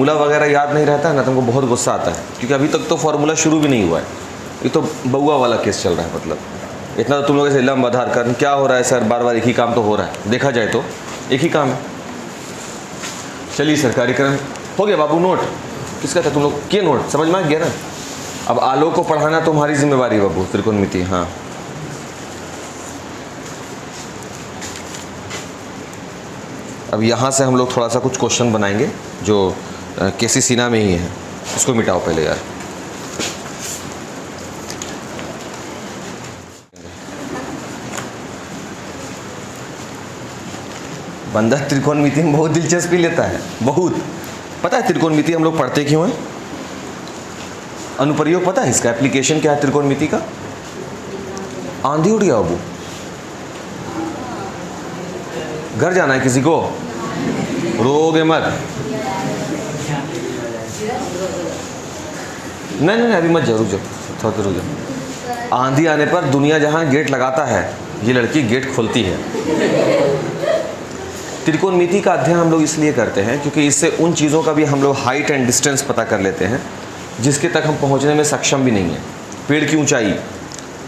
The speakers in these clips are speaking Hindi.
फॉर्मूला वगैरह याद नहीं रहता है ना, तुमको बहुत गुस्सा आता है, क्योंकि अभी तक तो फॉर्मूला शुरू भी नहीं हुआ है। ये तो बउआ वाला केस चल रहा है। मतलब इतना तो तुम लोग ऐसे लंब आधार कर क्या हो रहा है सर, बार बार एक ही काम तो हो रहा है, देखा जाए तो एक ही काम है। चलिए सर, कार्यक्रम हो गया। बाबू नोट किसका था, तुम लोग के नोट समझ में आ गया ना। अब आलोक को पढ़ाना तुम्हारी जिम्मेवारी है बाबू, त्रिकोणमिति। हाँ, अब यहाँ से हम लोग थोड़ा सा कुछ क्वेश्चन बनाएंगे जो केसी सिन्हा में ही है। इसको मिटाओ पहले यार। बंदा त्रिकोणमिति में बहुत दिलचस्पी लेता है, बहुत। पता है त्रिकोणमिति हम लोग पढ़ते क्यों हैं? अनुप्रयोग पता है इसका, एप्लीकेशन क्या है त्रिकोणमिति का? आंधी उड़ गया बाबू, घर जाना है किसी को, रोगे मत। नहीं अभी मत जाओ, रुक जाओ थोड़ा देर रुक जाओ। आंधी आने पर दुनिया जहां गेट लगाता है, ये लड़की गेट खोलती है। त्रिकोणमिति का अध्ययन हम लोग इसलिए करते हैं क्योंकि इससे उन चीज़ों का भी हम लोग हाइट एंड डिस्टेंस पता कर लेते हैं जिसके तक हम पहुंचने में सक्षम भी नहीं है। पेड़ की ऊंचाई,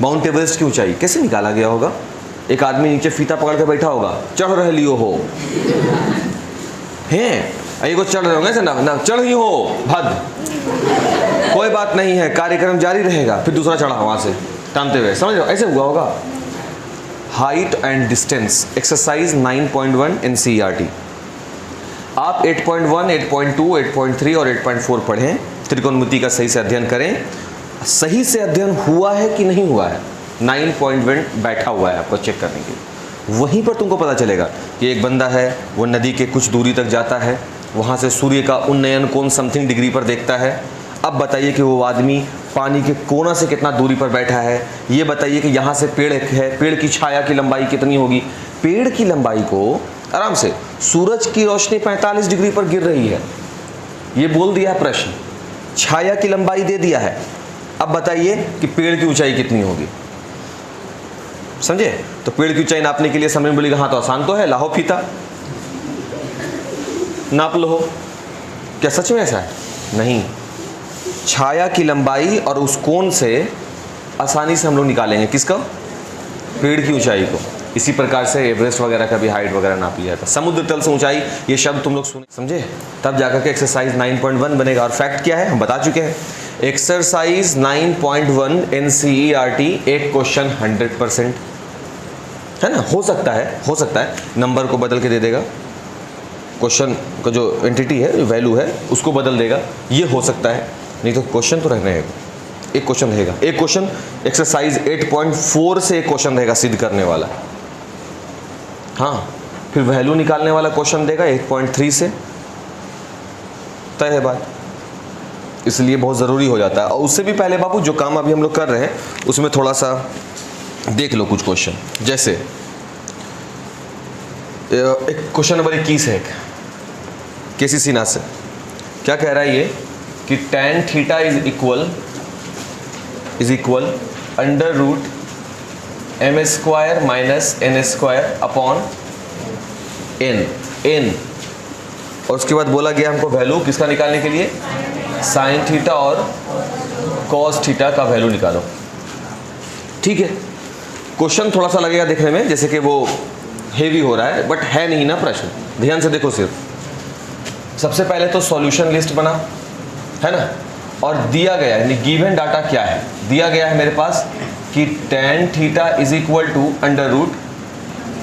माउंट एवरेस्ट की ऊंचाई कैसे निकाला गया होगा? एक आदमी नीचे फीता पकड़ के बैठा होगा, चढ़ रहे लियो हो हैं, ये को चढ़ रहे होंगे ना, चढ़ ही हो भद, कोई बात नहीं है, कार्यक्रम जारी रहेगा। फिर दूसरा चढ़ा वहां से टांगते हुए, समझ लो ऐसे हुआ होगा। Height and distance exercise 9.1 NCERT। आप 8.1, 8.2, 8.3 और 8.4 पढ़ें, त्रिकोणमिति का सही से अध्ययन करें। सही से अध्ययन हुआ है कि नहीं हुआ है, 9.1 बैठा हुआ है आपको चेक करने के लिए। वहीं पर तुमको पता चलेगा कि एक बंदा है, वो नदी के कुछ दूरी तक जाता है, वहाँ से सूर्य का उन्नयन कोण समथिंग डिग्री पर देखता है। अब बताइए कि वो आदमी पानी के कोना से कितना दूरी पर बैठा है। ये बताइए कि यहाँ से पेड़ है, पेड़ की छाया की लंबाई कितनी होगी। पेड़ की लंबाई को आराम से, सूरज की रोशनी 45 डिग्री पर गिर रही है, ये बोल दिया प्रश्न, छाया की लंबाई दे दिया है। अब बताइए कि पेड़ की ऊंचाई कितनी होगी, समझे? तो पेड़ की ऊंचाई नापने के लिए समय बोलेगा, हाँ तो आसान तो है, लाहो फीता नाप लो। क्या सच में ऐसा है? नहीं, छाया की लंबाई और उस कोण से आसानी से हम लोग निकालेंगे किसका? पेड़ की ऊंचाई को। इसी प्रकार से एवरेस्ट वगैरह का भी हाइट वगैरह नापी जाता है। समुद्र तल से ऊंचाई, ये शब्द तुम लोग सुने, समझे? तब जाकर के एक्सरसाइज 9.1 बनेगा। और फैक्ट क्या है हम बता चुके हैं। एक्सरसाइज 9.1 NCERT, एक क्वेश्चन 100% है ना। हो सकता है नंबर को बदल के दे देगा, क्वेश्चन का जो एंटिटी है, वैल्यू है, उसको बदल देगा, ये हो सकता है। नहीं तो क्वेश्चन तो रहना है, एक क्वेश्चन रहेगा। एक क्वेश्चन एक्सरसाइज 8.4 से एक क्वेश्चन रहेगा सिद्ध करने वाला। हाँ, फिर वैल्यू निकालने वाला क्वेश्चन देगा 8.3 से, तय है बात। इसलिए बहुत ज़रूरी हो जाता है। और उससे भी पहले बाबू जो काम अभी हम लोग कर रहे हैं उसमें थोड़ा सा देख लो कुछ क्वेश्चन। जैसे एक क्वेश्चन नंबर 21 है केसी सिन्हा से। क्या कह रहा है ये कि tan theta is equal under root m² minus n² upon n। और उसके बाद बोला गया हमको वैल्यू किसका निकालने के लिए, साइन थीटा और कॉस थीटा का वैल्यू निकालो। ठीक है, क्वेश्चन थोड़ा सा लगेगा देखने में जैसे कि वो हेवी हो रहा है, बट है नहीं ना प्रश्न। ध्यान से देखो सिर्फ। सबसे पहले तो सॉल्यूशन लिस्ट बना, है ना, और दिया गया है, गिवन डाटा क्या है, दिया गया है मेरे पास कि tan theta is equal to under root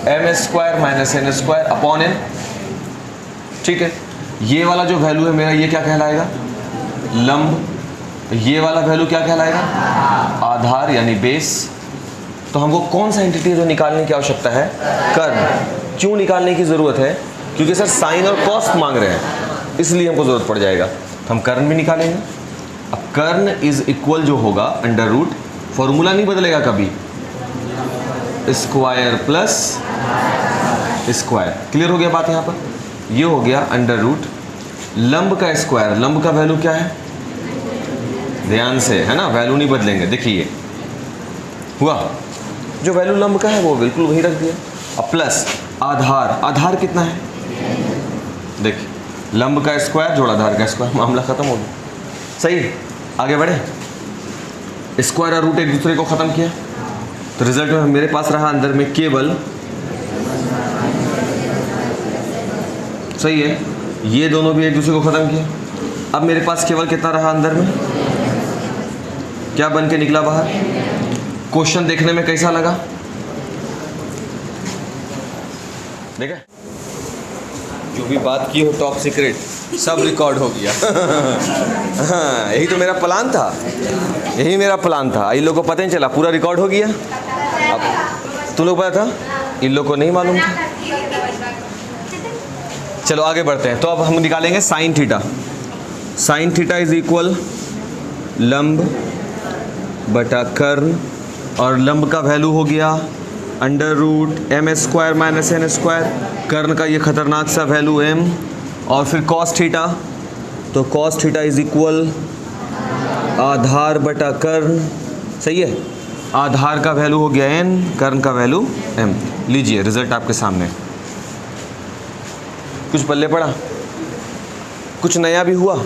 m² minus n² upon n। ठीक है, ये वाला जो वैल्यू है मेरा, ये क्या कहलाएगा, लंब। ये वाला वैल्यू क्या कहलाएगा, आधार यानी बेस। तो हमको कौन सा एंटिटी जो निकालने की आवश्यकता है, कर्ण। क्यों निकालने की जरूरत है? क्योंकि सर साइन और कॉस मांग रहे हैं, इसलिए हमको जरूरत पड़ जाएगा। तो हम कर्ण भी निकालेंगे। अब कर्ण इज इक्वल जो होगा अंडर रूट, फॉर्मूला नहीं बदलेगा कभी, स्क्वायर प्लस स्क्वायर। क्लियर हो गया बात यहाँ पर? ये हो गया अंडर रूट लंब का स्क्वायर। लंब का वैल्यू क्या है, ध्यान से, है ना, वैल्यू नहीं बदलेंगे। देखिए हुआ, जो वैल्यू लंब का है वो बिल्कुल वही रख दिया। अब प्लस आधार, आधार कितना है देखिए, लंब का स्क्वायर जोड़ आधार का स्क्वायर, मामला खत्म हो गया। सही, आगे बढ़े। स्क्वायर और रूट एक दूसरे को ख़त्म किया, तो रिजल्ट में मेरे पास रहा अंदर में केवल, सही है, ये दोनों भी एक दूसरे को ख़त्म किया। अब मेरे पास केवल कितना रहा अंदर में, क्या बन के निकला बाहर। क्वेश्चन देखने में कैसा लगा, देखा, जो भी बात की हो टॉप सीक्रेट सब रिकॉर्ड हो गया। हाँ, यही तो मेरा प्लान था, यही मेरा प्लान था। इन लोगों को पता नहीं चला, पूरा रिकॉर्ड हो गया। अब तुम लोग पता था, इन लोग को नहीं मालूम था। चलो आगे बढ़ते हैं। तो अब हम निकालेंगे sine theta. Sine theta is equal लंब बटा कर्ण, और लंब का वैल्यू हो गया under root M square minus N square, कर्ण का ये खतरनाक सा वैल्यू एम, और फिर कॉस थीटा। तो कॉस थीटा इज इक्वल आधार बटा कर्ण, सही है, आधार का वैल्यू हो गया एन, कर्ण का वैल्यू एम। लीजिए रिजल्ट आपके सामने। कुछ पल्ले पड़ा, कुछ नया भी हुआ,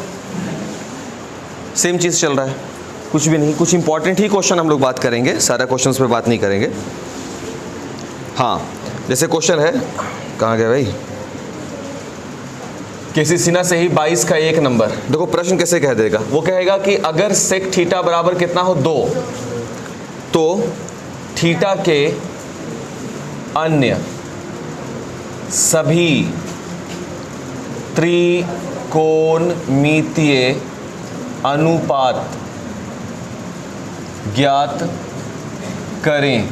सेम चीज़ चल रहा है, कुछ भी नहीं। कुछ इंपॉर्टेंट ही क्वेश्चन हम लोग बात करेंगे, सारा क्वेश्चंस पे बात नहीं करेंगे। हाँ, जैसे क्वेश्चन है, कहाँ गया भाई, किसी सिना से ही 22 का एक नंबर। देखो प्रश्न कैसे कह देगा, वो कहेगा कि अगर सेक थीटा बराबर कितना हो 2, तो थीटा के अन्य सभी त्रिकोणमितीय अनुपात ज्ञात करें।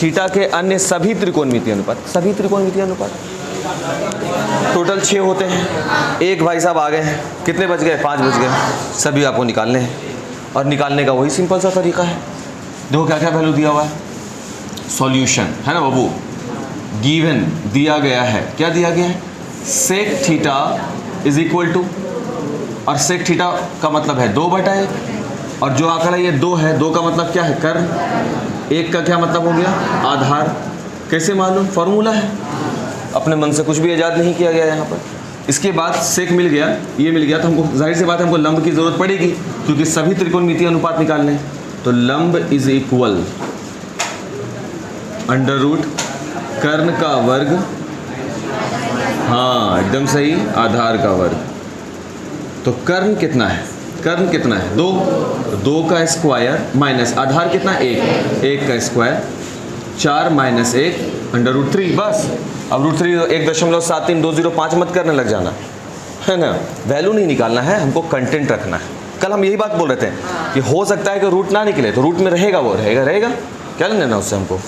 थीटा के अन्य सभी त्रिकोणमितीय अनुपात, सभी त्रिकोणमितीय अनुपात टोटल 6 होते हैं। एक भाई साहब आ गए हैं, कितने बच गए, 5 बच गए। सभी आपको निकालने हैं, और निकालने का वही सिंपल सा तरीका है। देखो क्या क्या वैल्यू दिया हुआ है, सॉल्यूशन है ना बाबू, गिवन दिया गया है, क्या दिया गया है, sec theta is equal to, और सेक थीटा का मतलब है 2/1, और जो आंकड़ा ये 2 है, 2 का मतलब क्या है, कर्ण, 1 का क्या मतलब हो गया, आधार। कैसे मालूम, फॉर्मूला है, अपने मन से कुछ भी ईजाद नहीं किया गया यहाँ पर। इसके बाद सेक मिल गया, ये मिल गया, तो हमको जाहिर सी बात है हमको लंब की जरूरत पड़ेगी, क्योंकि सभी त्रिकोणमितीय अनुपात निकालने हैं। तो लंब इज इक्वल अंडर रूट कर्ण का वर्ग, हाँ एकदम सही, आधार का वर्ग। तो कर्ण कितना है, कर्ण कितना है 2, 2 का स्क्वायर माइनस आधार कितना 1, 1 का स्क्वायर, 4 माइनस 1 अंडर रूट 3, बस। अब रूट 3 1.73205 मत करने लग जाना, है ना, वैल्यू नहीं निकालना है, हमको कंटेंट रखना है। कल हम यही बात बोल रहे थे कि हो सकता है कि रूट ना निकले, तो रूट में रहेगा, वो रहेगा, क्या लेना उससे हमको।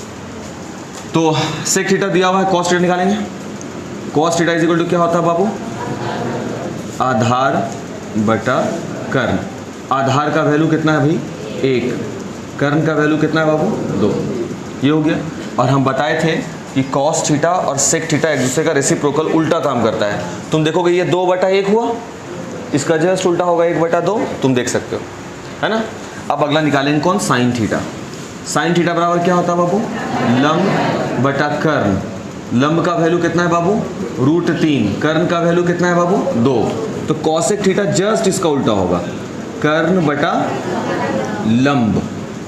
तो सेक थीटा दिया हुआ है, कॉस थीटा निकालेंगे। Cos theta is equal to क्या होता है बाबू, आधार बटा कर्ण। आधार का वैल्यू कितना है भाई 1, कर्ण का वैल्यू कितना है बाबू 2, ये हो गया। और हम बताए थे कि कॉस थीटा और सेक थीटा एक दूसरे का रेसिप्रोकल उल्टा काम करता है। तुम देखोगे ये 2/1 हुआ, इसका जस्ट उल्टा होगा 1/2, तुम देख सकते हो, है ना। अब अगला निकालेंगे कौन, साइन थीटा। साइन थीटा बराबर क्या होता है बाबू, लंब बटा कर्ण। लंब का वैल्यू कितना है बाबू रूट 3, कर्ण का वैल्यू कितना है बाबू 2, तो कॉसेक थीटा जस्ट इसका उल्टा होगा, कर्ण बटा लंब।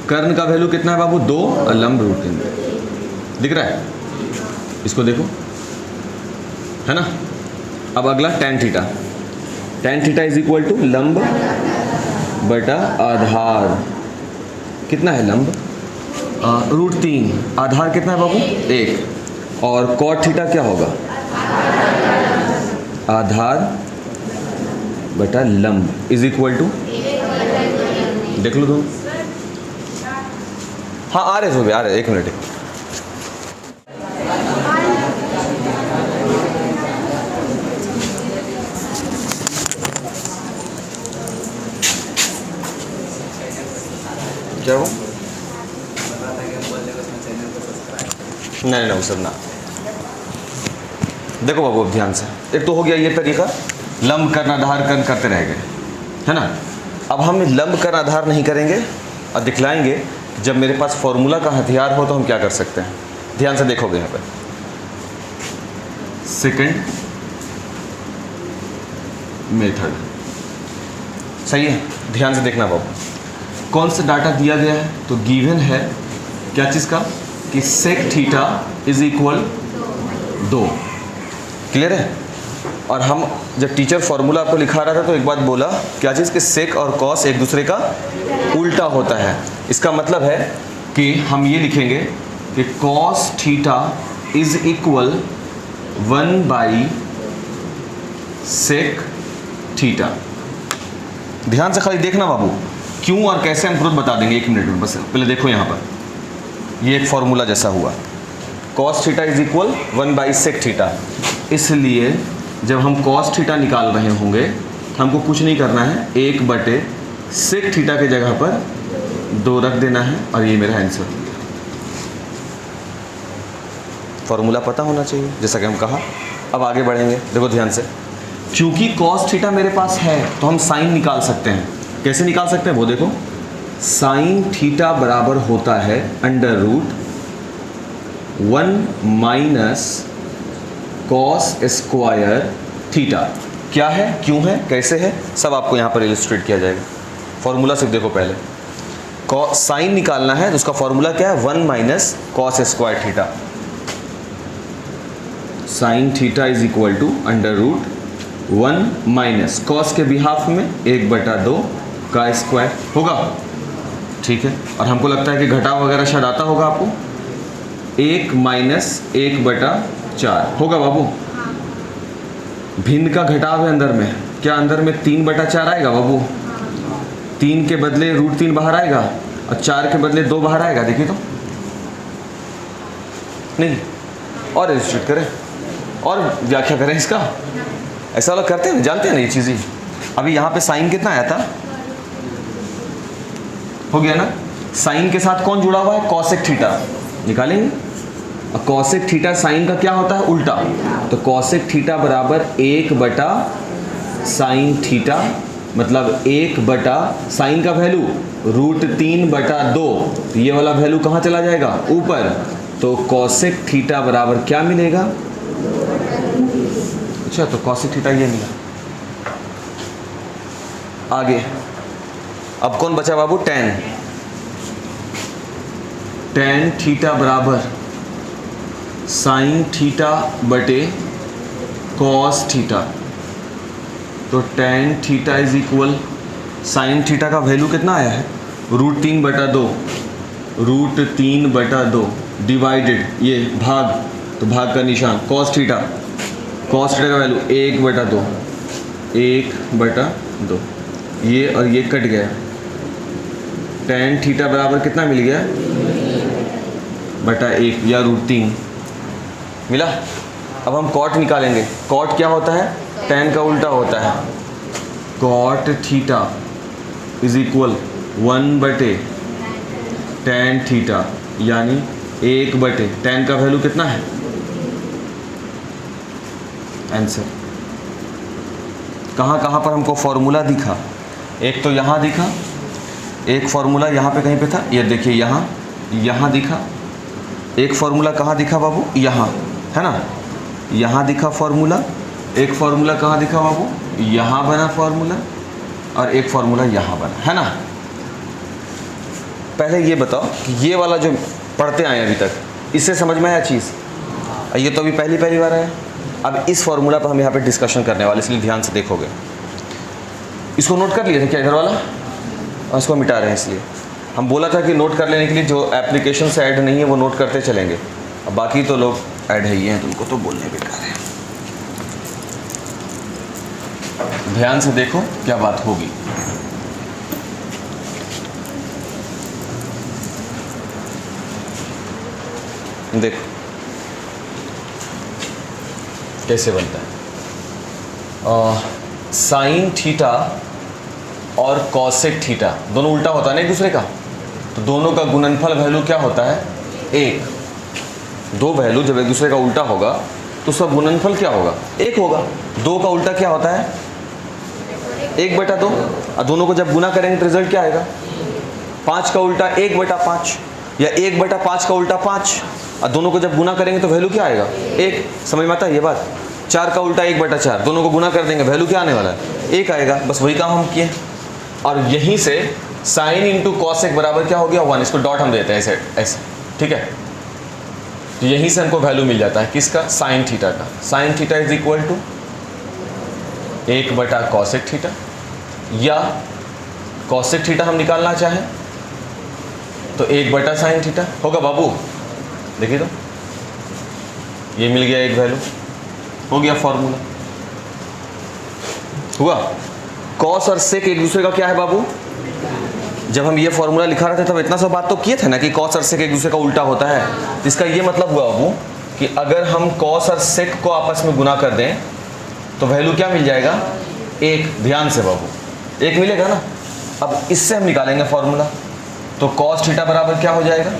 कर्ण का वैल्यू कितना है बाबू 2 और लंब रूट 3, दिख रहा है, इसको देखो, है ना। अब अगला tan theta. Tan theta is equal to लंब बटा आधार, कितना है लंब रूट 3, आधार कितना है बाबू 1, और कॉट थीटा क्या होगा, आधार बटा लंब इज इक्वल टू, देख लो तुम, हाँ आ रहे आ रहे, 1 मिनट। क्या वो नहीं वो सब ना, देखो बाबू अब ध्यान से, एक तो हो गया ये तरीका, लंब कर्ण आधार कर्ण करते रह गए, है ना। अब हम लंब कर्ण आधार नहीं करेंगे और दिखलाएंगे जब मेरे पास फॉर्मूला का हथियार हो तो हम क्या कर सकते हैं। ध्यान से देखोगे यहाँ पर, सेकंड मेथड। सही है, ध्यान से देखना बाबू, कौन सा डाटा दिया गया है, तो गिवन है क्या चीज़ का, कि sec theta is equal 2। Clear है। और हम जब टीचर फॉर्मूला आपको लिखा रहा था तो एक बात बोला, क्या चीज़, कि सेक और कॉस एक दूसरे का उल्टा होता है। इसका मतलब है कि हम ये लिखेंगे कि cos theta is equal 1 sec theta. ध्यान से खाली देखना बाबू, क्यों और कैसे हम तुरंत बता देंगे 1 मिनट में। बस पहले देखो यहाँ पर ये एक फॉर्मूला जैसा हुआ, cos theta is equal 1 sec theta. इसलिए जब हम कॉस थीटा निकाल रहे होंगे हमको कुछ नहीं करना है, 1 सेक थीटा के जगह पर 2 रख देना है और ये मेरा आंसर। फॉर्मूला पता होना चाहिए जैसा कि हम कहा। अब आगे बढ़ेंगे, देखो ध्यान से, क्योंकि कॉस थीटा मेरे पास है तो हम साइन निकाल सकते हैं। कैसे निकाल सकते हैं वो देखो, साइन थीटा बराबर होता है √1 - कॉस स्क्वायर थीटा। क्या है, क्यों है, कैसे है, सब आपको यहाँ पर इलस्ट्रेट किया जाएगा। फॉर्मूला सिर्फ देखो पहले, साइन निकालना है तो उसका फॉर्मूला क्या है, 1 - cos square theta. Sine theta is equal to √1 - cos के बिहाफ में 1/2 का स्क्वायर होगा। ठीक है, और हमको लगता है कि घटाव वगैरह शायद आता होगा आपको, 1 - 1/4 होगा बाबू। भिन्न का घटाव है अंदर में, क्या अंदर में 3/4 आएगा बाबू? 3 के बदले √3 बाहर आएगा और 4 के बदले 2 बाहर आएगा। देखिए तो नहीं, और इलस्ट्रेट करें और व्याख्या करें इसका। ऐसा वाला करते हैं, जानते हैं ना ये चीज़ें। अभी यहाँ पे साइन कितना आया था, हो गया ना। साइन के साथ कौन जुड़ा हुआ है, कॉसेक थीटा। निकालेंगे, और कॉसेक थीटा साइन का क्या होता है, उल्टा। तो कॉसेक थीटा बराबर 1/sin थीटा, मतलब 1/sin का वैल्यू √3/2। तो ये वाला वैल्यू कहाँ चला जाएगा, ऊपर। तो कॉसेक थीटा बराबर क्या मिलेगा, अच्छा तो कॉसेक थीटा ये मिला। आगे अब कौन बचा बाबू, tan थीटा बराबर साइन थीटा बटे कॉस थीटा। तो tan theta is equal, sign theta का वैल्यू कितना आया है, √3/2, √3/2 डिवाइडेड ये भाग, तो भाग का निशान, कॉस थीटा का वैल्यू 1/2, 1/2, ये और ये कट गया। tan थीटा बराबर कितना मिल गया, 1/1 या √3 मिला। अब हम कॉट निकालेंगे। कॉट क्या होता है, tan का उल्टा होता है। Cot theta is equal 1/tan theta, यानी 1/, tan का वैल्यू कितना है, आंसर। कहाँ कहाँ पर हमको फॉर्मूला दिखा, एक तो यहाँ दिखा, एक फॉर्मूला यहाँ पे कहीं पे था, ये देखिए यहाँ दिखा। एक फॉर्मूला कहाँ दिखा बाबू, यहाँ, है ना, यहाँ दिखा फॉर्मूला। एक फॉर्मूला कहाँ दिखा बाबू, यहाँ बना फॉर्मूला, और एक फॉर्मूला यहाँ बना, है ना। पहले ये बताओ कि ये वाला जो पढ़ते आए अभी तक, इससे समझ में आया चीज़, ये तो अभी पहली बार आया। अब इस फॉर्मूला पर हम यहाँ पे डिस्कशन करने वाले, इसलिए ध्यान से देखोगे। इसको नोट कर लिए थे क्या इधर वाला, और इसको मिटा रहे हैं, इसलिए हम बोला था कि नोट कर लेने के लिए, जो एप्लीकेशन से ऐड नहीं है वो नोट करते चलेंगे। अब बाकी तो लोग ऐड है ही हैं, तुमको तो बोलने बेकार है। ध्यान से देखो क्या बात होगी। देखो कैसे बनता है, साइन थीटा और कॉसेक थीटा दोनों उल्टा होता है ना एक दूसरे का, तो दोनों का गुणनफल वैल्यू क्या होता है, 1। दो वैल्यू जब एक दूसरे का उल्टा होगा तो उसका गुणनफल क्या होगा, 1 होगा। 2 का उल्टा क्या होता है, 1/2, और दोनों को जब गुना करेंगे तो रिजल्ट क्या आएगा, 5 का उल्टा 1/5, या 1/5 का उल्टा 5, और दोनों को जब गुना करेंगे तो वैल्यू क्या आएगा, 1। समझ में आता है ये बात। 4 का उल्टा 1/4, दोनों को गुना कर देंगे, वैल्यू क्या आने वाला है, 1 आएगा, बस वही काम हम किए। और यहीं से साइन इंटू कॉसेक बराबर क्या हो गया 1, इसको डॉट हम देते हैं ऐसे ऐसे, ठीक है। तो यहीं से हमको वैल्यू मिल जाता है किसका, साइन थीटा का। Sine theta is equal to 1 cosec theta, या कॉसेक थीटा हम निकालना चाहें तो 1 साइन थीटा होगा बाबू। देखिए तो ये मिल गया एक वैल्यू, हो गया फॉर्मूला हुआ। कॉस और सेक एक दूसरे का क्या है बाबू, जब हम ये फॉर्मूला लिखा रहे थे तब इतना सा बात तो किए थे ना कि कॉस और सेक एक दूसरे का उल्टा होता है। तो इसका ये मतलब हुआ बाबू कि अगर हम कॉस और सेक को आपस में गुना कर दें तो वैल्यू क्या मिल जाएगा 1। ध्यान से बाबू 1 मिलेगा ना। अब इससे हम निकालेंगे फॉर्मूला, तो कॉस थीटा बराबर क्या हो जाएगा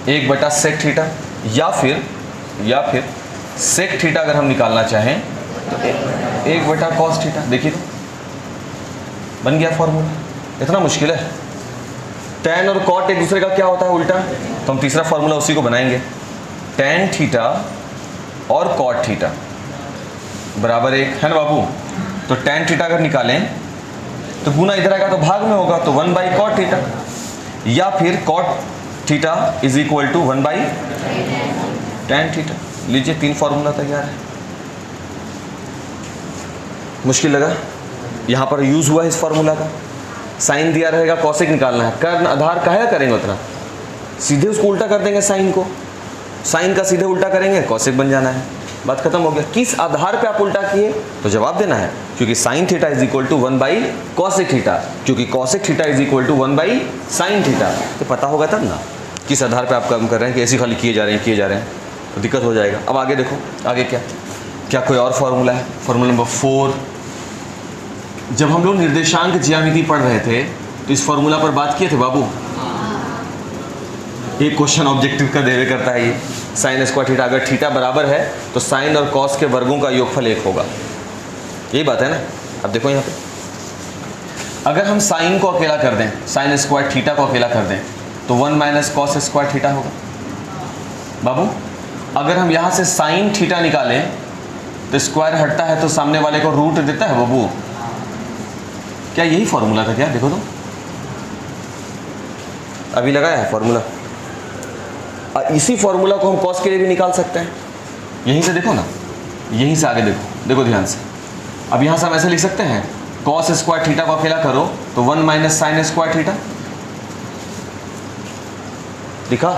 1 सेक थीटा, या फिर सेक थीटा अगर हम निकालना चाहें तो 1 कॉस थीटा। देखिए तो बन गया फॉर्मूला, इतना मुश्किल है। टैन और कॉट एक दूसरे का क्या होता है उल्टा, तो हम तीसरा फॉर्मूला उसी को बनाएंगे। टैन थीटा और कॉट थीटा बराबर 1 है ना बाबू। तो टैन थीटा अगर निकालें तो गुना इधर आएगा तो भाग में होगा, तो 1 कॉट थीटा, या फिर cot theta is equal to 1 tan theta. लीजिए 3 फॉर्मूला तैयार है। मुश्किल लगा, यहाँ पर यूज हुआ है इस फॉर्मूला का। साइन दिया रहेगा, कॉसेक निकालना है, कर्ण आधार काहे करेंगे उतना, सीधे उसको उल्टा कर देंगे साइन को, साइन का सीधे उल्टा करेंगे कॉसेक बन जाना है, बात खत्म हो गया। किस आधार पे आप उल्टा किए तो जवाब देना है, क्योंकि sine theta is equal to 1 cosec theta, क्योंकि cosec theta is equal to 1 sine theta. तो पता होगा तब ना किस आधार पे आप काम कर रहे हैं, कि ऐसे खाली किए जा रहे हैं तो दिक्कत हो जाएगा। अब आगे देखो, आगे क्या कोई और फॉर्मूला है। फॉर्मूला नंबर 4, जब हम लोग निर्देशांक ज्यामिति पढ़ रहे थे तो इस फॉर्मूला पर बात किए थे बाबू। एक क्वेश्चन ऑब्जेक्टिव का देवे करता है ये, साइन स्क्वायर थीटा, अगर थीटा बराबर है तो साइन और कॉस के वर्गों का योगफल 1 होगा, यही बात है ना। अब देखो यहाँ पे अगर हम साइन को अकेला कर दें, साइन स्क्वायर थीटा को अकेला कर दें तो 1 कॉस स्क्वायर थीटा होगा बाबू। अगर हम यहाँ से साइन थीटा निकालें तो स्क्वायर हटता है तो सामने वाले को रूट देता है बाबू। क्या यही फॉर्मूला था क्या, देखो तो अभी लगाया है फॉर्मूला। इसी फॉर्मूला को हम कॉस के लिए भी निकाल सकते हैं, यहीं से देखो ना, यहीं से आगे देखो ध्यान से। अब यहाँ से हम ऐसे लिख सकते हैं, कॉस स्क्वायर थीटा को अकेला करो तो 1 साइन स्क्वायर थीटा। दिखा,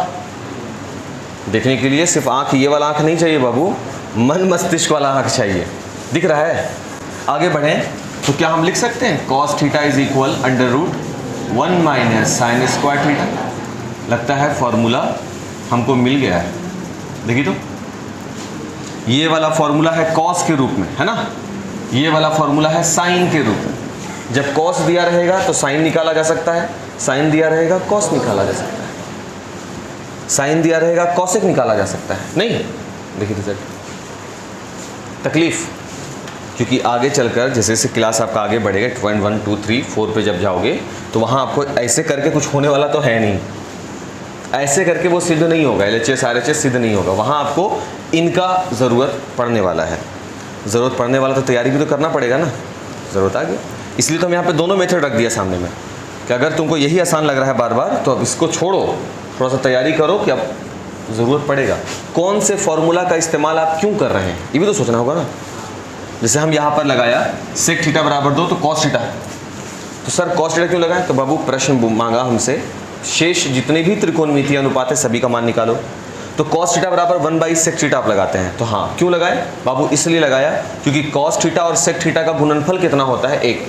देखने के लिए सिर्फ आंख, ये वाला आंख नहीं चाहिए बाबू, मन मस्तिष्क वाला आंख चाहिए। दिख रहा है, आगे बढ़ें तो क्या हम लिख सकते हैं cos theta is equal under root 1 sine square theta. लगता है फॉर्मूला हमको मिल गया है। देखिए तो ये वाला फॉर्मूला है कॉस के रूप में, है ना, ये वाला फॉर्मूला है साइन के रूप में। जब कॉस दिया रहेगा तो साइन निकाला जा सकता है, साइन दिया रहेगा कॉस निकाला जा सकता है, साइन दिया रहेगा कॉसेक निकाला जा सकता है। नहीं, देखिए रिजल्ट तकलीफ, क्योंकि आगे चलकर जैसे जैसे क्लास आपका आगे बढ़ेगा 1, 2, 3, 4 पे जब जाओगे तो वहाँ आपको ऐसे करके कुछ होने वाला तो है नहीं, ऐसे करके वो सिद्ध नहीं होगा, LHS RHS सिद्ध नहीं होगा। वहाँ आपको इनका ज़रूरत पड़ने वाला है, ज़रूरत पड़ने वाला तो तैयारी भी तो करना पड़ेगा ना, ज़रूरत आ गई। इसलिए तो हम यहाँ पे दोनों मेथड रख दिया सामने में कि अगर तुमको यही आसान लग रहा है बार बार तो अब इसको छोड़ो, थोड़ा सा तैयारी करो कि अब ज़रूरत पड़ेगा। कौन से फॉर्मूला का इस्तेमाल आप क्यों कर रहे हैं ये भी तो सोचना होगा ना। जैसे हम यहाँ पर लगाया सेक थीटा बराबर 2 तो कॉस थीटा, तो सर कॉस थीटा क्यों लगाएं, तो बाबू प्रश्न मांगा हमसे शेष जितने भी त्रिकोणमितीय अनुपात है सभी का मान निकालो। तो कॉस थीटा बराबर 1 सेक थीटा आप लगाते हैं, तो हाँ क्यों लगाए बाबू, इसलिए लगाया क्योंकि कॉस थीटा और सेक थीटा का गुणनफल कितना होता है 1,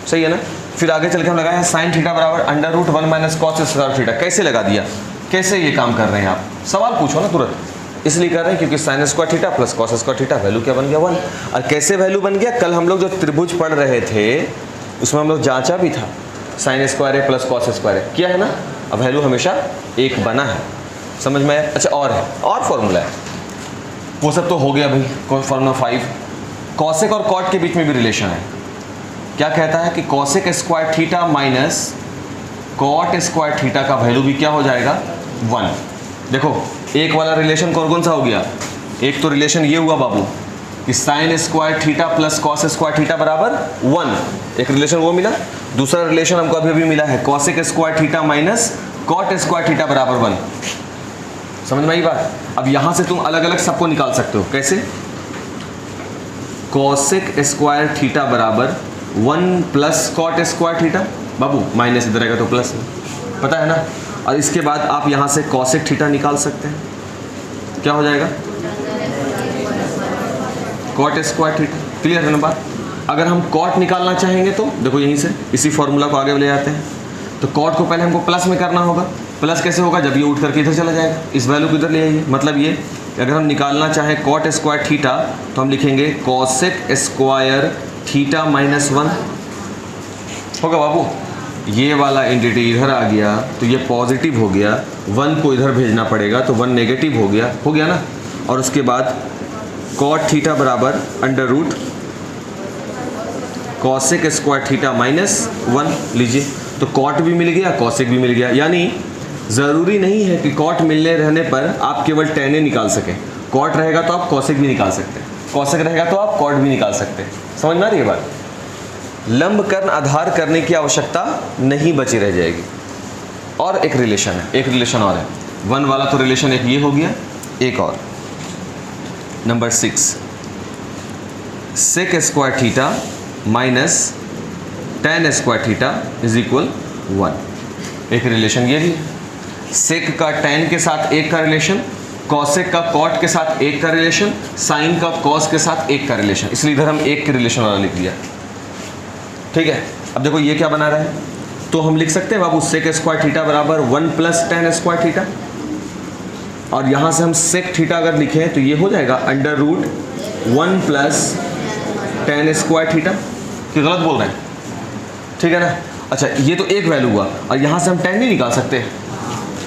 सही है ना। फिर आगे चल के हम लगाए साइन थीटा बराबर under root 1 cos square theta. कैसे लगा दिया, कैसे ये काम कर रहे हैं आप, सवाल पूछो ना तुरंत, इसलिए कर रहे हैं क्योंकि sign square theta plus cos square theta value क्या बन गया 1। और कैसे वैल्यू बन गया, कल हम लोग जो त्रिभुज पढ़ रहे थे उसमें हम लोग जांचा भी था, साइन स्क्वायर है प्लस कॉस स्क्वायर है, किया है ना। अब वैल्यू हमेशा 1 बना है, समझ में आया। अच्छा और है, और फॉर्मूला है, वो सब तो हो गया भाई। फॉर्मूला 5, कॉसेक और कॉट के बीच में भी रिलेशन है। क्या कहता है कि cosec square theta minus cot square theta का वैल्यू भी क्या हो जाएगा 1। देखो एक वाला रिलेशन कौन कौन सा हो गया, एक तो रिलेशन ये हुआ बाबू, कि sign square theta plus cos square theta बराबर 1, एक रिलेशन वो मिला। दूसरा रिलेशन हमको अभी अभी मिला है cosec square theta minus cot square theta बराबर 1। समझ में आई बात? अब यहां से तुम अलग अलग सबको निकाल सकते हो। कैसे? कॉसेक स्क्वायर थीटा बराबर 1 प्लस कॉट स्क्वायर थीटा, बाबू माइनस इधर आएगा तो प्लस, पता है ना। और इसके बाद आप यहां से कॉसेक थीटा निकाल सकते हैं, क्या हो जाएगा? Cot square theta. क्लियर है ना बात? अगर हम कॉट निकालना चाहेंगे तो देखो यहीं से इसी फॉर्मूला को आगे ले जाते हैं। तो कॉट को पहले हमको प्लस में करना होगा। प्लस कैसे होगा? जब ये उठ करके इधर चला जाएगा, इस वैल्यू को इधर ले आइए। मतलब ये अगर हम निकालना चाहें कॉट स्क्वायर थीटा तो हम लिखेंगे कॉसेक स्क्वायर थीटा माइनस 1 होगा बाबू। ये वाला एंटिटी इधर आ गया तो ये पॉजिटिव हो गया, 1 को इधर भेजना पड़ेगा तो 1 नेगेटिव हो गया ना। और उसके बाद कॉट थीटा बराबर under root cosec square theta minus 1 लीजिए। तो कॉट भी मिल गया, कॉसेक भी मिल गया। यानी ज़रूरी नहीं है कि कॉट मिलने रहने पर आप केवल tan A निकाल सकें। कॉट रहेगा तो आप कॉसेक भी निकाल सकते हैं, कॉसेक रहेगा तो आप कॉट भी निकाल सकते हैं। समझ में आ रही है बात? लंबकर्ण आधार करने की आवश्यकता नहीं बची रह जाएगी। और एक रिलेशन है, एक रिलेशन और है। 1 वाला तो रिलेशन एक ये हो गया, एक और number 6 sec square theta minus tan square theta is equal 1। एक रिलेशन ये भी है। सेक का tan के साथ एक का रिलेशन, कॉसेक का कॉट के साथ एक का रिलेशन, साइन का कॉस के साथ एक का रिलेशन, इसलिए इधर हम एक के रिलेशन वाला लिख दिया। ठीक है, अब देखो ये क्या बना रहा है, तो हम लिख सकते हैं बाबू सेक स्क्वायर थीटा बराबर 1 प्लस tan स्क्वायर थीटा। और यहां से हम सेक थीटा अगर लिखें तो ये हो जाएगा under root 1 plus tan square theta. कि गलत बोल रहे हैं? ठीक है ना। अच्छा, ये तो एक वैल्यू हुआ। और यहाँ से हम tan नहीं निकाल सकते?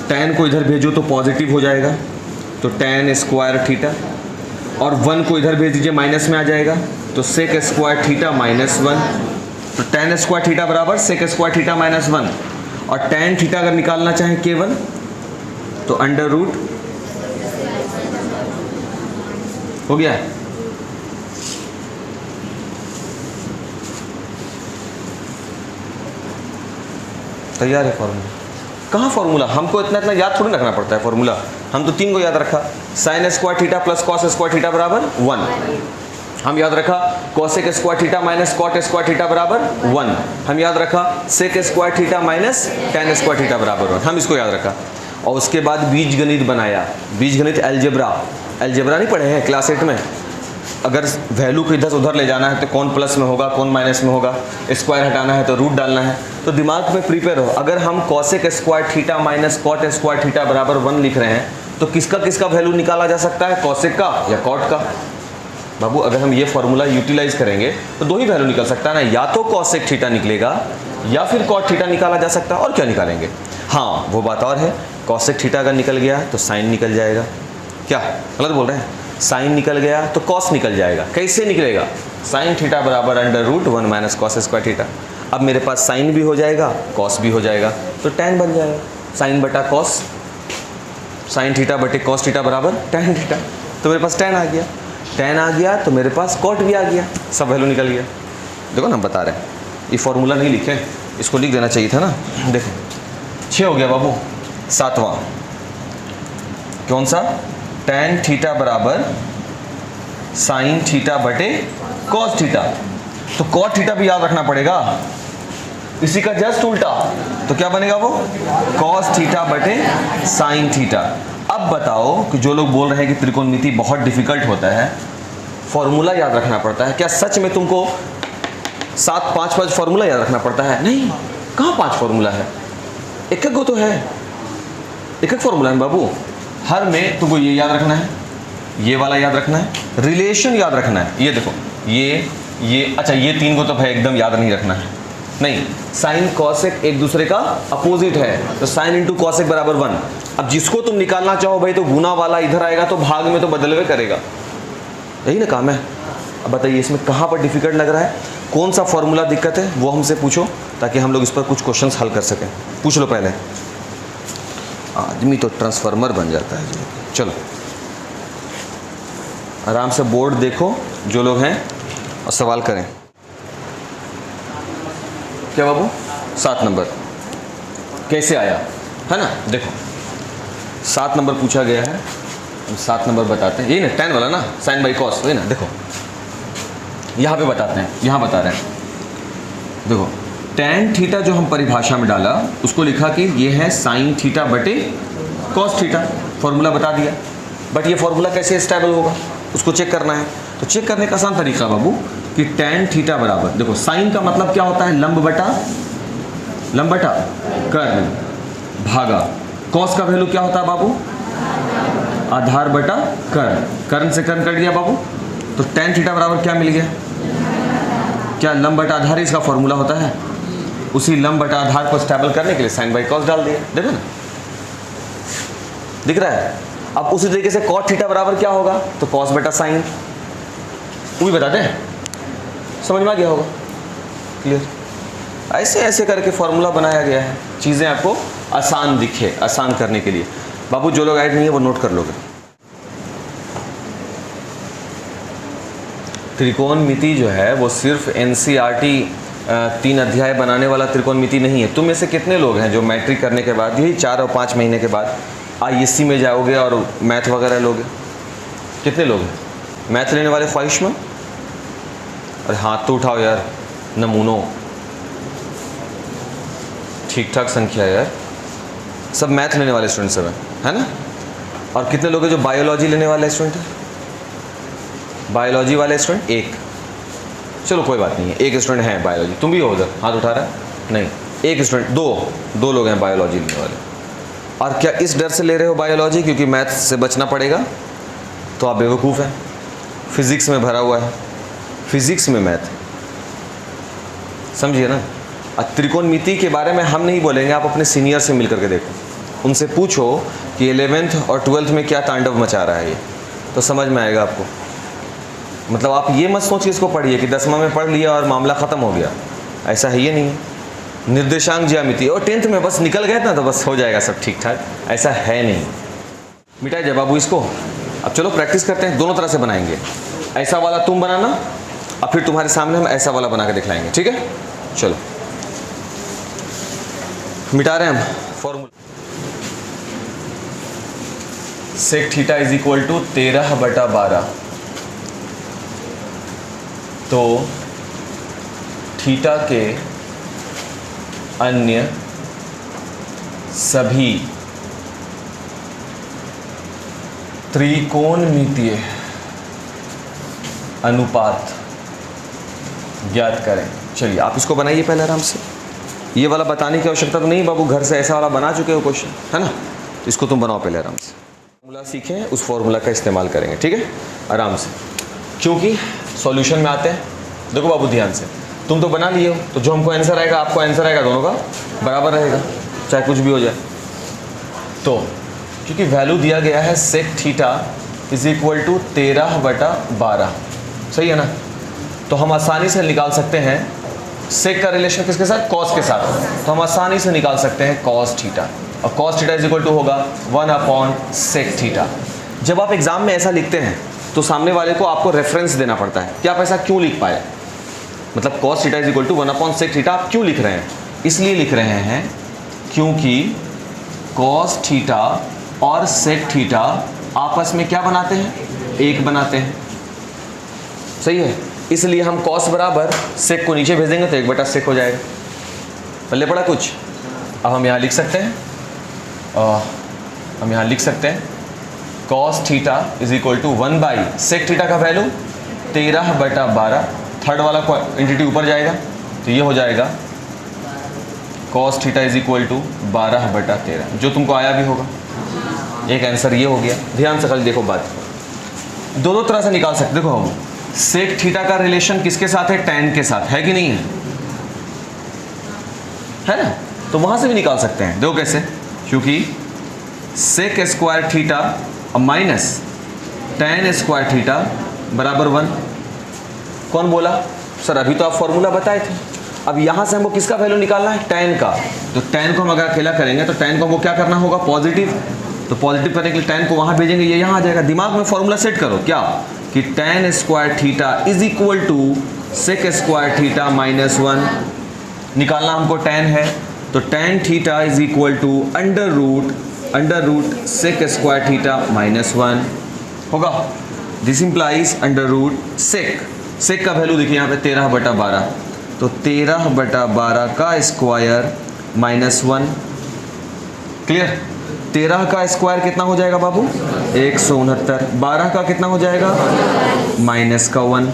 tan को इधर भेजो तो पॉजिटिव हो जाएगा, तो tan स्क्वायर थीटा। और 1 को इधर भेज दीजिए, माइनस में आ जाएगा, तो सेक स्क्वायर थीटा माइनस 1। तो tan स्क्वायर थीटा बराबर सेक स्क्वायर थीटा माइनस 1। और tan थीटा अगर निकालना चाहें केवल तो अंडर रूट हो गया। तैयार है फॉर्मूला? कहाँ फॉर्मूला? हमको इतना याद थोड़ी रखना पड़ता है फॉर्मूला। हम तो 3 को याद रखा, sine square theta plus cos square theta बराबर 1। हम याद रखा cosec square theta minus cot square theta बराबर 1। हम याद रखा sec square theta minus tan square theta बराबर 1। हम इसको याद रखा। और उसके बाद बीजगणित बनाया। बीजगणित एलजेब्रा नहीं पढ़े हैं क्लास 8 में? अगर वैल्यू को इधर उधर ले जाना है तो कौन प्लस में होगा, कौन माइनस में होगा, स्क्वायर हटाना है तो रूट डालना है। तो दिमाग में प्रिपेयर हो। अगर हम cosec square theta minus cot square theta बराबर 1 लिख रहे हैं तो किसका वैल्यू निकाला जा सकता है? कॉसेक का या कॉट का? बाबू अगर हम ये फॉर्मूला यूटिलाइज करेंगे तो 2 ही वैल्यू निकल सकता है ना, या तो कॉसेक थीटा निकलेगा या फिर कॉट थीटा निकाला जा सकता है। और क्या निकालेंगे? हाँ, वो बात और है, कॉसेक थीटा अगर निकल गया तो साइन निकल जाएगा। क्या गलत बोल रहे हैं? साइन निकल गया तो कॉस निकल जाएगा। कैसे निकलेगा? साइन थीटा बराबर under root 1 minus cos square theta. अब मेरे पास साइन भी हो जाएगा, कॉस भी हो जाएगा, तो tan बन जाएगा। साइन बटा कॉस, साइन थीटा बटे कॉस थीटा बराबर tan थीटा। तो मेरे पास tan आ गया। tan आ गया तो मेरे पास कॉट भी आ गया, सब वैल्यू निकल गया। देखो ना, हम बता रहे हैं, ये फॉर्मूला नहीं लिखे, इसको लिख देना चाहिए था ना। देखो 6 हो गया बाबू। 7वां कौन सा? tan थीटा बराबर साइन थीटा बटे कॉस थीटा। तो कॉट थीटा भी याद रखना पड़ेगा, इसी का जस्ट उल्टा। तो क्या बनेगा वो? कॉस थीटा बटे साइन थीटा। अब बताओ कि जो लोग बोल रहे हैं कि त्रिकोणमिति बहुत डिफिकल्ट होता है, फॉर्मूला याद रखना पड़ता है, क्या सच में तुमको 5 फॉर्मूला याद रखना पड़ता है? नहीं, कहाँ 5 फॉर्मूला है? एक गो तो है, एक फॉर्मूला है बाबू। हर में तुमको ये याद रखना है, ये वाला याद रखना है, रिलेशन याद रखना है। ये देखो ये अच्छा, ये 3 को तो भाई एकदम याद नहीं रखना है। नहीं, साइन कॉसेक एक दूसरे का अपोजिट है, तो साइन इंटू कॉसेक बराबर 1। अब जिसको तुम निकालना चाहो भाई तो गुना वाला इधर आएगा तो भाग में तो बदलवे करेगा, यही ना काम है। अब बताइए इसमें कहाँ पर डिफिकल्ट लग रहा है, कौन सा फॉर्मूला दिक्कत है, वो हमसे पूछो ताकि हम लोग इस पर कुछ क्वेश्चंस हल कर सकें। पूछ लो पहले, आदमी तो ट्रांसफार्मर बन जाता है। चलो आराम से बोर्ड देखो जो लोग हैं और सवाल करें। क्या बाबू? 7 नंबर कैसे आया, है ना? देखो 7 नंबर पूछा गया है, हम 7 नंबर बताते हैं। यही ना tan वाला ना, साइन बाई कॉस, वही ना। देखो यहाँ पे बताते हैं, यहाँ बता रहे हैं। देखो tan थीटा जो हम परिभाषा में डाला उसको लिखा कि ये है साइन थीटा बटे कॉस थीटा, फॉर्मूला बता दिया। बट ये फॉर्मूला कैसे स्टेबल होगा उसको चेक करना है। तो चेक करने का आसान तरीका बाबू कि tan थीटा बराबर, देखो साइन का मतलब क्या होता है, लंब बटा कर्ण, भागा कॉस का वैल्यू क्या होता है बाबू, आधार बटा कर्ण से कर्ण कट गया बाबू। तो tan थीटा बराबर क्या मिल गया, क्या लंब बटा आधार इसका फॉर्मूला होता है। उसी लंब बटा आधार को स्टेबल करने के लिए साइन बाई कॉस डाल दिया। देखो ना दिख रहा है। अब उसी तरीके से cot थीटा बराबर क्या होगा, तो कॉस बटा साइन, वो भी बताते हैं, समझ में आ गया होगा, क्लियर। ऐसे ऐसे करके फॉर्मूला बनाया गया है, चीज़ें आपको आसान दिखे, आसान करने के लिए। बाबू जो लोग ऐड नहीं है वो नोट कर लोगे। त्रिकोणमिति जो है वो सिर्फ एनसीईआरटी 3 अध्याय बनाने वाला त्रिकोणमिति नहीं है। तुम में से कितने लोग हैं जो मैट्रिक करने के बाद यही 4 और 5 महीने के बाद आईएससी में जाओगे और मैथ वगैरह लोगे? कितने लोग हैं मैथ लेने वाले ख्वाहिशमंद? अरे हाथ तो उठाओ यार, नमूनों, ठीक ठाक संख्या यार, सब मैथ लेने वाले स्टूडेंट सब है ना। और कितने लोग हैं जो बायोलॉजी लेने वाले स्टूडेंट हैं? बायोलॉजी वाले स्टूडेंट एक, चलो कोई बात नहीं है, एक स्टूडेंट है बायोलॉजी। तुम भी हो उधर, हाथ उठा रहा है? नहीं, एक स्टूडेंट, दो लोग हैं बायोलॉजी लेने वाले। और क्या इस डर से ले रहे हो बायोलॉजी क्योंकि मैथ से बचना पड़ेगा? तो आप बेवकूफ़ हैं। फिज़िक्स में भरा हुआ है, फिज़िक्स में मैथ, समझिए ना। त्रिकोणमिति के बारे में हम नहीं बोलेंगे, आप अपने सीनियर से मिल करके देखो, उनसे पूछो कि 11th और 12th में क्या तांडव मचा रहा है ये, तो समझ में आएगा आपको। मतलब आप ये मत सोचिए इसको पढ़िए कि 10वां में पढ़ लिया और मामला ख़त्म हो गया, ऐसा है ये नहीं है। निर्देशांक ज्यामिति और 10th में बस निकल गए ना तो बस हो जाएगा सब ठीक ठाक, ऐसा है नहीं। मिटाए जाए बाबू इसको। अब चलो प्रैक्टिस करते हैं, दोनों तरह से बनाएंगे। ऐसा वाला तुम बनाना और फिर तुम्हारे सामने हम ऐसा वाला बना के दिखलाएंगे, ठीक है? चलो मिटा रहे हैं हम formula. Sec theta is equal to 13/12। तो थीटा के अन्य सभी त्रिकोणमितीय अनुपात ज्ञात करें। चलिए आप इसको बनाइए पहले आराम से। ये वाला बताने की आवश्यकता तो नहीं बाबू, घर से ऐसा वाला बना चुके हो क्वेश्चन, है ना। इसको तुम बनाओ पहले आराम से, फॉर्मूला सीखें, उस फॉर्मूला का इस्तेमाल करेंगे, ठीक है, आराम से। क्योंकि सॉल्यूशन में आते हैं, देखो बाबू ध्यान से, तुम तो बना लिए हो, तो जो हमको आंसर आएगा आपको आंसर आएगा, दोनों का बराबर रहेगा, चाहे कुछ भी हो जाए। तो क्योंकि वैल्यू दिया गया है sec theta is equal to 13/12, सही है ना। तो हम आसानी से निकाल सकते हैं सेक का रिलेशन किसके साथ, कॉस के साथ। तो हम आसानी से निकाल सकते हैं कॉस थीटा, और cos theta is equal to होगा 1/सेक थीटा। जब आप एग्जाम में ऐसा लिखते हैं तो सामने वाले को आपको रेफरेंस देना पड़ता है कि आप ऐसा क्यों लिख पाए। मतलब cos theta is equal to 1/सेक थीटा आप क्यों लिख रहे हैं? इसलिए लिख रहे हैं क्योंकि कॉस थीटा और सेक थीटा आपस में क्या बनाते हैं, एक बनाते हैं, सही है। इसलिए हम कॉस बराबर सेक को नीचे भेजेंगे तो 1/सेक हो जाएगा। पल्ले पड़ा कुछ? अब हम यहाँ लिख सकते हैं, हम यहाँ लिख सकते हैं cos theta is equal to 1/सेक थीटा का वैल्यू 13/12, थर्ड वाला क्वांटिटी ऊपर जाएगा तो ये हो जाएगा cos theta is equal to 12/13, जो तुमको आया भी होगा। एक आंसर ये हो गया। ध्यान से खाली देखो बात, दोनों तरह से निकाल सकते। देखो हम सेक थीटा का रिलेशन किसके साथ है, टैन के साथ, है कि नहीं है ना। तो वहां से भी निकाल सकते हैं। देखो कैसे, क्योंकि sec square theta minus tan square theta बराबर 1। कौन बोला सर? अभी तो आप फॉर्मूला बताए थे। अब यहां से हमको किसका वैल्यू निकालना है, टैन का। तो टैन को हम अगर अकेला करेंगे तो टैन को हमको क्या करना होगा, पॉजिटिव। तो पॉजिटिव करने के लिए टैन को वहां भेजेंगे, ये यहां आ जाएगा। दिमाग में फॉर्मूला सेट करो, क्या कि tan square theta is equal to sec square theta minus 1। निकालना हमको tan है, तो tan theta is equal to under root sec square theta minus 1 होगा। This implies under root sec का वैल्यू देखिए यहाँ पे 13/12, तो 13/12 का स्क्वायर माइनस 1। क्लियर? 13 का स्क्वायर कितना हो जाएगा बाबू? 169। 12 का कितना हो जाएगा? माइनस का 1।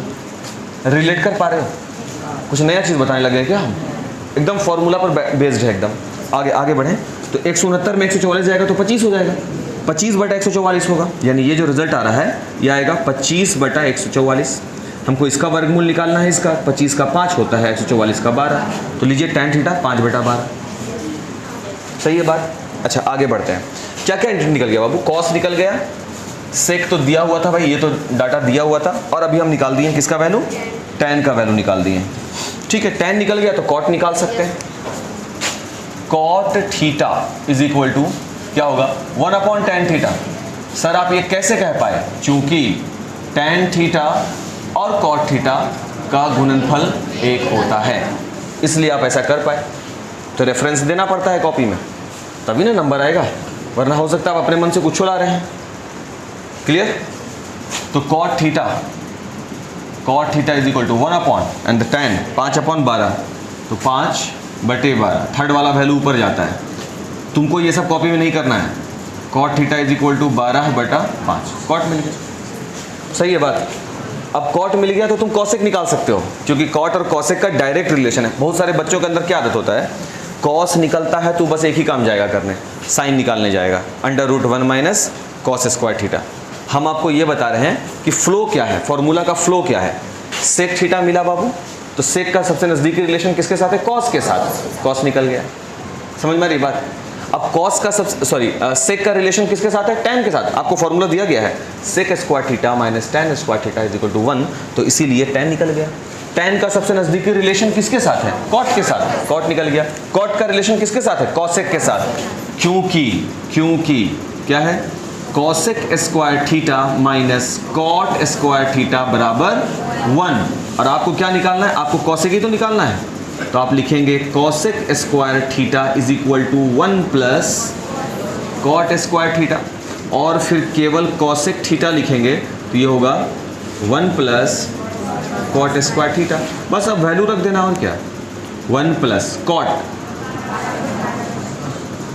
रिलेट कर पा रहे हो? कुछ नया चीज़ बताने लगे क्या हम? एकदम फॉर्मूला पर बेस्ड है एकदम। आगे बढ़ें तो 169 में 144 जाएगा तो 25 हो जाएगा, 25/144 होगा। यानी ये जो रिजल्ट आ रहा है ये आएगा 25/144। हमको इसका वर्गमूल निकालना है, इसका 25 का 5 होता है, 144 का 12, तो लीजिए tan थीटा 5/12। सही है बात? अच्छा आगे बढ़ते हैं। क्या क्या निकल गया बाबू? कॉस निकल गया, सेक तो दिया हुआ था भाई, ये तो डाटा दिया हुआ था, और अभी हम निकाल दिए किसका वैल्यू? tan का वैल्यू निकाल दिए। ठीक है, tan निकल गया तो cot निकाल सकते हैं। cot theta is equal to क्या होगा? 1/tan theta. सर आप ये कैसे कह पाए? चूंकि tan थीटा और cot थीटा का गुणनफल एक होता है, इसलिए आप ऐसा कर पाए। तो रेफरेंस देना पड़ता है कॉपी में, तभी ना नंबर आएगा, वरना हो सकता है आप अपने मन से कुछ चला रहे हैं। क्लियर? तो cot theta is equal to 1 and tan 5/12, तो 5/12। थर्ड वाला वैल्यू ऊपर जाता है, तुमको ये सब कॉपी में नहीं करना है। cot theta is equal to 12/5। cot मिल गया। सही है बात? अब cot मिल गया तो तुम cosec निकाल सकते हो, क्योंकि cot और cosec का डायरेक्ट रिलेशन है। बहुत सारे बच्चों के अंदर क्या आदत होता है, cos निकलता है तो बस एक ही काम जाएगा करने, साइन निकालने जाएगा, √1 माइनस cos स्क्वायर थीटा। हम आपको ये बता रहे हैं कि फ्लो क्या है, फॉर्मूला का फ्लो क्या है। सेक थीटा मिला बाबू, तो सेक का सबसे नज़दीकी रिलेशन किसके साथ है? cos के साथ। cos निकल गया। समझ में आ रही बात? अब cos का सेक का रिलेशन किसके साथ है? tan के साथ। आपको फॉर्मूला दिया गया है sec square theta minus tan square theta is equal to 1, तो इसीलिए tan निकल गया। tan का सबसे नज़दीकी रिलेशन किसके साथ है? cot के साथ। cot निकल गया। cot का रिलेशन किसके साथ है? cosec के साथ। क्योंकि क्या है? cosec square theta minus cot square theta बराबर 1। और आपको क्या निकालना है? आपको cosec ही तो निकालना है, तो आप लिखेंगे cosec square theta is equal to 1 plus cot square theta, और फिर केवल cosec थीटा लिखेंगे तो ये होगा 1 प्लस cot स्क्वायर थीटा। बस अब वैल्यू रख देना, और क्या? 1 प्लस cot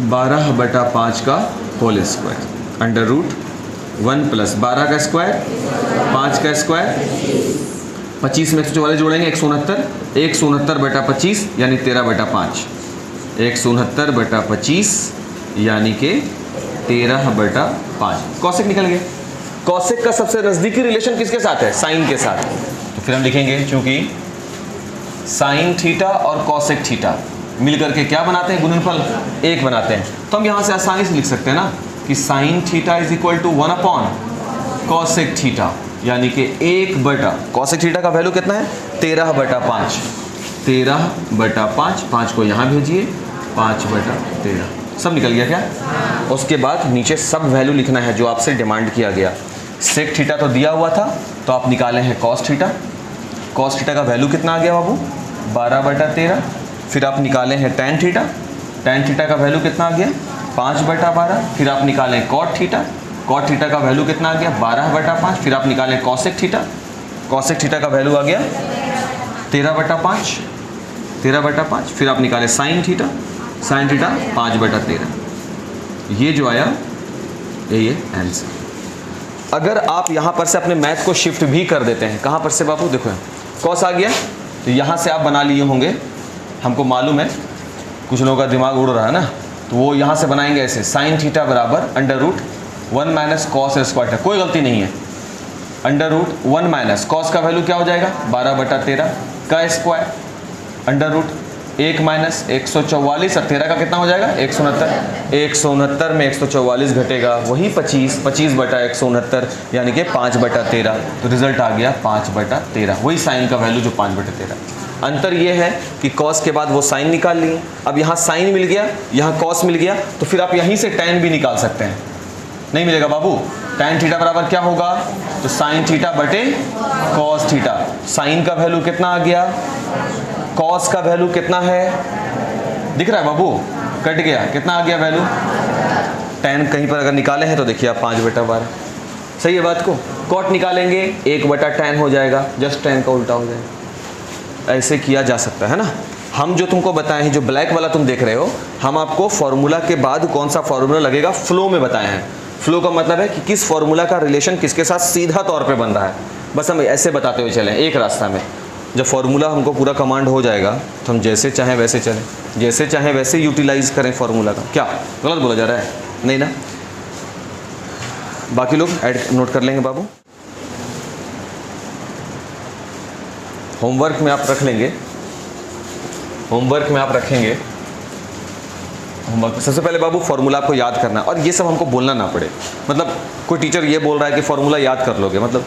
12/5 का whole square under root 1 plus 12 का स्क्वायर 5 का स्क्वायर, 25 में 144 जोड़ेंगे 169, 169/25 यानी 13/5, 169/25 यानी कि 13/5। कॉसेक निकल गया। कॉसेक का सबसे नज़दीकी रिलेशन किसके साथ है? साइन के साथ। तो फिर हम लिखेंगे चूंकि साइन थीटा और कॉसेक थीटा मिलकर के क्या बनाते हैं? गुणनफल एक बनाते हैं। तो हम यहाँ से आसानी से लिख सकते हैं ना कि sine theta is equal to 1/cosec theta, यानी कि 1/cosec थीटा का वैल्यू कितना है? 13/5। 13/5, 5 को यहाँ भेजिए, 5/13। सब निकल गया क्या? उसके बाद नीचे सब वैल्यू लिखना है जो आपसे डिमांड किया गया। सेक थीटा तो दिया हुआ था, तो आप निकाले हैं cos थीटा। cos थीटा का वैल्यू कितना आ गया बाबू? 12/13। फिर आप निकाले हैं tan थीटा। tan थीटा का वैल्यू कितना आ गया? 5/12। फिर आप निकालें cot थीटा। cot थीटा का वैल्यू कितना आ गया? 12/5। फिर आप निकालें cosec थीटा। cosec थीटा का वैल्यू आ गया 13/5। 13/5। फिर आप निकालें sin थीटा। sin theta 5/13। ये जो आया यही है आंसर। अगर आप यहाँ पर से अपने मैथ को शिफ्ट भी कर देते हैं, कहाँ पर से बाबू? देखो cos आ गया, तो यहाँ से आप बना लिए होंगे, हमको मालूम है कुछ लोगों का दिमाग उड़ रहा है ना, तो वो यहाँ से बनाएंगे ऐसे, साइन थीटा बराबर √1 माइनस cos स्क्वायर थीटा। कोई गलती नहीं है, √1 माइनस cos का वैल्यू क्या हो जाएगा? 12/13 का स्क्वायर, √1 माइनस 144 और 13 का कितना हो जाएगा? 169। 169 में 144 घटेगा वही 25, 25/169 यानी कि 5/13। तो रिजल्ट आ गया 5/13, वही साइन का वैल्यू जो 5/13। अंतर ये है कि cos के बाद वो साइन निकाल लिए, अब यहाँ साइन मिल गया, यहाँ cos मिल गया, तो फिर आप यहीं से tan भी निकाल सकते हैं। नहीं मिलेगा बाबू? tan थीटा बराबर क्या होगा, तो sin थीटा बटे cos थीटा। sin का वैल्यू कितना आ गया, cos का वैल्यू कितना है, दिख रहा है बाबू, कट गया, कितना आ गया वैल्यू, tan कहीं पर अगर निकाले हैं तो देखिए आप 5/12, सही है बात को। cot निकालेंगे 1/tan हो जाएगा, जस्ट tan का उल्टा हो जाएगा। ऐसे किया जा सकता है ना। हम जो तुमको बताए हैं, जो ब्लैक वाला तुम देख रहे हो, हम आपको फॉर्मूला के बाद कौन सा फॉर्मूला लगेगा फ्लो में बताए हैं। फ्लो का मतलब है कि किस फॉर्मूला का रिलेशन किसके साथ सीधा तौर पे बन रहा है, बस हम ऐसे बताते हुए चलें एक रास्ता में। जब फॉर्मूला हमको पूरा कमांड हो जाएगा तो हम जैसे चाहें वैसे चलें, जैसे चाहें वैसे यूटिलाइज करें फॉर्मूला का। क्या गलत बोला जा रहा है, नहीं ना। बाकी लोग ऐड नोट कर लेंगे बाबू, होमवर्क में आप रख लेंगे, होमवर्क में आप रखेंगे। होमवर्क सबसे पहले बाबू फॉर्मूला आपको याद करना, और ये सब हमको बोलना ना पड़े। मतलब कोई टीचर ये बोल रहा है कि फॉर्मूला याद कर लोगे, मतलब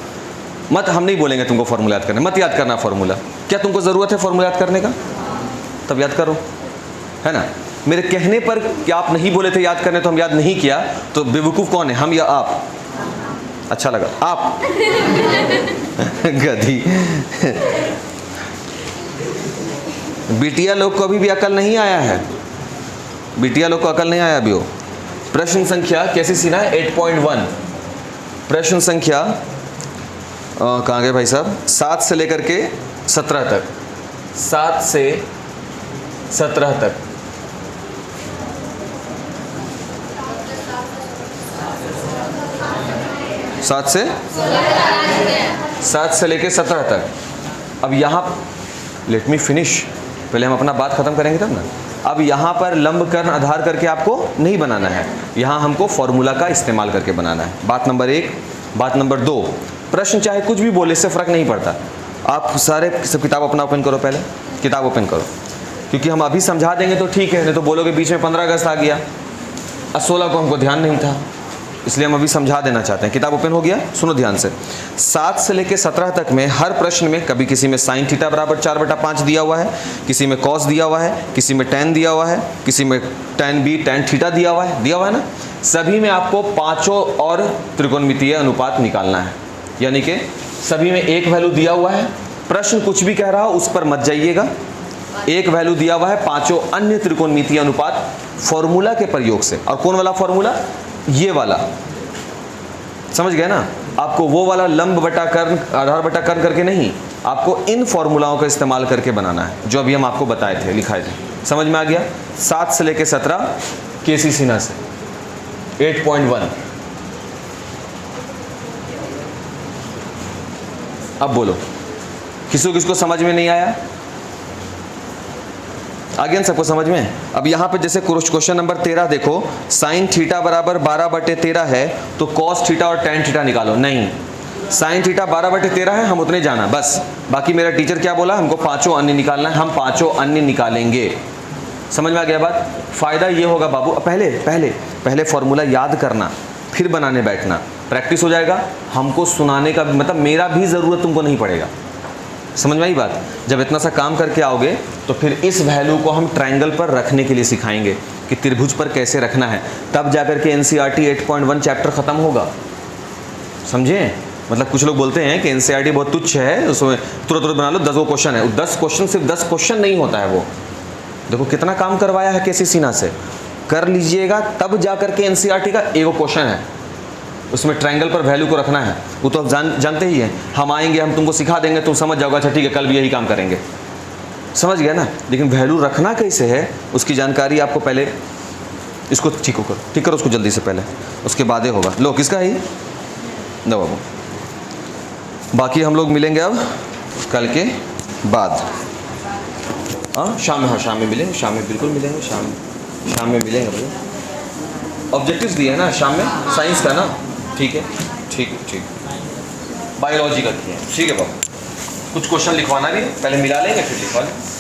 मत, हम नहीं बोलेंगे तुमको फॉर्मूला याद करना, मत याद करना फॉर्मूला। क्या तुमको ज़रूरत है फॉर्मूला याद करने का, तब याद करो, है ना। मेरे कहने पर क्या आप नहीं बोले थे याद करने, तो हम याद नहीं किया, तो बेवकूफ़ कौन है, हम या आप। अच्छा लगा आप गधी बिटिया लोग को अभी भी अकल नहीं आया है, बिटिया लोग को अकल नहीं आया अभी हो। प्रश्न संख्या कैसी सीना है, 8.1। प्रश्न संख्या कहाँ गए भाई साहब, 7 से लेकर के 17 तक, 7 से 17 तक। सात से लेके 17 तक। अब यहाँ लेट मी फिनिश, पहले हम अपना बात खत्म करेंगे तब ना। अब यहाँ पर लंब कर्ण आधार करके आपको नहीं बनाना है, यहाँ हमको फॉर्मूला का इस्तेमाल करके बनाना है। बात नंबर 1। बात नंबर 2, प्रश्न चाहे कुछ भी बोले, इससे फ़र्क नहीं पड़ता। आप सारे सब किताब अपना ओपन करो, पहले किताब ओपन करो, क्योंकि हम अभी समझा देंगे तो ठीक है, नहीं तो बोलोगे बीच में 15 अगस्त आ गया और 16 को हमको ध्यान नहीं था, इसलिए हम अभी समझा देना चाहते हैं। किताब ओपन हो गया, सुनो ध्यान से। 7 से लेकर 17 तक में हर प्रश्न में कभी किसी में sin थीटा बराबर 4/5 दिया हुआ है, किसी में cos दिया हुआ है, किसी में tan दिया हुआ है, किसी में tan b tan थीटा दिया हुआ है ना। सभी में आपको पांचों और त्रिकोणमितीय अनुपात निकालना है, यानी कि सभी में एक वैल्यू दिया हुआ है। प्रश्न कुछ भी कह रहा हो उस पर मत जाइएगा, एक वैल्यू दिया हुआ है, पांचों अन्य त्रिकोणमितीय अनुपात फॉर्मूला के प्रयोग से। और कौन वाला फॉर्मूला, ये वाला, समझ गए ना। आपको वो वाला लंब बटा कर्ण आधार बटा कर्ण करके नहीं, आपको इन फॉर्मूलाओं का इस्तेमाल करके बनाना है जो अभी हम आपको बताए थे, लिखाए थे। समझ में आ गया। 7 से लेकर 17 केसी सिन्हा से 8.1। अब बोलो, किसको समझ में नहीं आया, आ गया सबको समझ में। अब यहाँ पे जैसे क्वेश्चन नंबर 13 देखो, sin थीटा बराबर 12/13 है, तो cos थीटा और tan थीटा निकालो। नहीं, sin थीटा 12/13 है, हम उतने जाना बस। बाकी मेरा टीचर क्या बोला, हमको पांचों अन्य निकालना है, हम पांचों अन्य निकालेंगे। समझ में आ गया बात। फायदा ये होगा बाबू, पहले फॉर्मूला याद करना, फिर बनाने बैठना, प्रैक्टिस हो जाएगा। हमको सुनाने का मतलब मेरा भी ज़रूरत तुमको नहीं पड़ेगा। समझ में आई बात। जब इतना सा काम करके आओगे तो फिर इस वैल्यू को हम ट्रायंगल पर रखने के लिए सिखाएंगे कि त्रिभुज पर कैसे रखना है, तब जाकर के NCERT 8.1 चैप्टर ख़त्म होगा। समझे, मतलब कुछ लोग बोलते हैं कि NCERT बहुत तुच्छ है, उसमें तुरंत बना लो, 10 क्वेश्चन है। 10 क्वेश्चन सिर्फ 10 क्वेश्चन नहीं होता है। वो देखो कितना काम करवाया है केसी सिन्हा से, कर लीजिएगा तब जाकर के NCERT का एक क्वेश्चन है, उसमें ट्रायंगल पर वैल्यू को रखना है। वो तो जानते ही हैं, हम आएंगे, हम तुमको सिखा देंगे, तुम समझ जाओगे, अच्छा ठीक है कल भी यही काम करेंगे। समझ गया ना। लेकिन वैल्यू रखना कैसे है उसकी जानकारी आपको पहले, इसको ठीक करो उसको जल्दी से पहले, उसके बाद ही होगा। लो किसका है दो बाबू। बाकी हम लोग मिलेंगे अब कल के बाद। हाँ शाम में मिलेंगे, शाम में बिल्कुल मिलेंगे, शाम में मिलेंगे भैया। ऑब्जेक्टिव्स दिए हैं ना शाम में, साइंस का ना। ठीक है बायोलॉजी का किए हैं। ठीक है बाबू, कुछ क्वेश्चन लिखवाना भी है, पहले मिला लेंगे फिर लिखवा लेंगे।